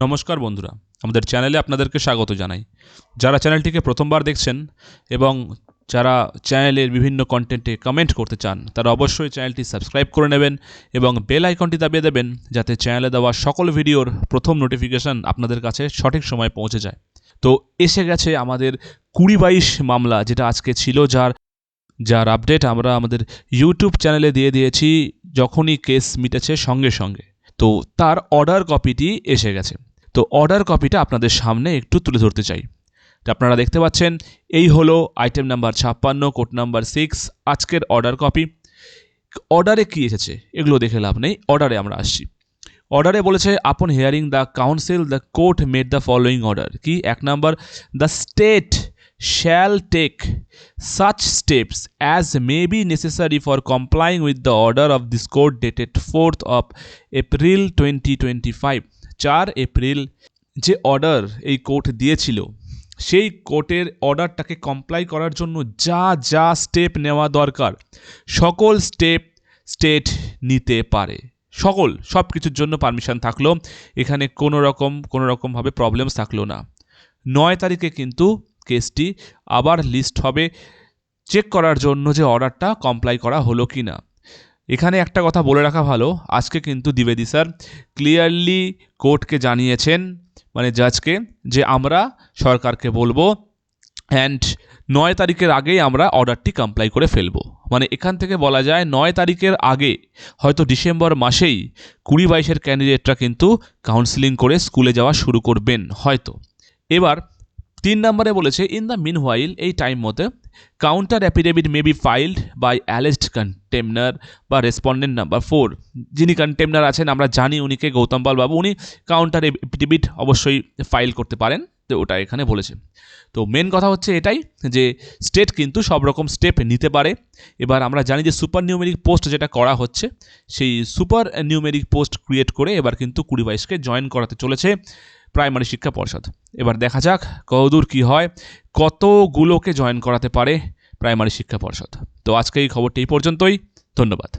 নমস্কার বন্ধুরা, আমাদের চ্যানেলে আপনাদেরকে স্বাগত জানাই। যারা চ্যানেলটিকে প্রথমবার দেখছেন এবং যারা চ্যানেলের বিভিন্ন কন্টেন্টে কমেন্ট করতে চান, তারা অবশ্যই চ্যানেলটি সাবস্ক্রাইব করে নেবেন এবং বেল আইকনটি দাবিয়ে দেবেন, যাতে চ্যানেলে দেওয়া সকল ভিডিওর প্রথম নোটিফিকেশান আপনাদের কাছে সঠিক সময়ে পৌঁছে যায়। তো এসে গেছে আমাদের 20-22 মামলা, যেটা আজকে ছিল, যার আপডেট আমরা আমাদের ইউটিউব চ্যানেলে দিয়ে দিয়েছি যখনই কেস মিটেছে সঙ্গে সঙ্গে। তো তার অর্ডার কপিটি এসে গেছে। তো অর্ডার কপিটা আপনাদের সামনে একটু তুলে ধরতে চাই। তো আপনারা দেখতে পাচ্ছেন, এই হলো আইটেম নাম্বার 56, কোড নাম্বার 6, আজকের অর্ডার কপি। অর্ডারে কী এসেছে এগুলো দেখে লাভ নেই, অর্ডারে আমরা আসছি। অর্ডারে বলেছে, আপন hearing the council the court made the following order. কি? 1 number, the state shall take such steps as may be necessary for complying with the order of this court dated 4th of April 2025। 4 April যে order এই court দিয়েছিল, সেই কোর্টের অর্ডারটাকে comply করার জন্য যা যা স্টেপ নেওয়া দরকার, সকল স্টেপ স্টেট নিতে পারে। সব কিছুর জন্য পারমিশন থাকলো, এখানে কোনো রকমভাবে প্রবলেমস থাকলো না। 9 তারিখে কিন্তু কেসটি আবার লিস্ট হবে চেক করার জন্য যে অর্ডারটা কমপ্লাই করা হলো কি না। এখানে একটা কথা বলে রাখা ভালো, আজকে কিন্তু দ্বিবেদী স্যার ক্লিয়ারলি কোর্টকে জানিয়েছেন, মানে জাজকে, যে আমরা সরকারকে বলবো অ্যান্ড 9 তারিখের আগেই আমরা অর্ডারটি কমপ্লাই করে ফেলবো। মানে এখান থেকে বলা যায় 9 তারিখের আগে, হয়তো ডিসেম্বর মাসেই 20-22 ক্যান্ডিডেটরা কিন্তু কাউন্সিলিং করে স্কুলে যাওয়া শুরু করবেন হয়তো। এবার 3 নম্বরে বলেছে, ইন দ্য মিন হোয়াইল, এই টাইম মতে counter affidavit may be filed by alleged contemnor বা রেসপন্ডেন্ট নাম্বার 4। যিনি কন্টেমনার আছেন আমরা জানি উনিকে, গৌতম পাল বাবু, উনি কাউন্টার অ্যাফিডেভিট অবশ্যই ফাইল করতে পারেন। তো ওটা এখানে বলেছে। তো মেন কথা হচ্ছে এটাই, যে স্টেট কিন্তু সব রকম স্টেপ নিতে পারে। এবার আমরা জানি যে সুপার নিউমেরিক পোস্ট যেটা করা হচ্ছে, সেই সুপার নিউমেরিক পোস্ট ক্রিয়েট করে এবার কিন্তু 20-22কে জয়েন করাতে চলেছে প্রাইমারি শিক্ষা পর্ষদ। এবার দেখা যাক কতদূর কী হয়, কতগুলোকে জয়েন করাতে পারে প্রাইমারি শিক্ষা পর্ষদ। তো আজকে এই খবরটি এই পর্যন্তই। ধন্যবাদ।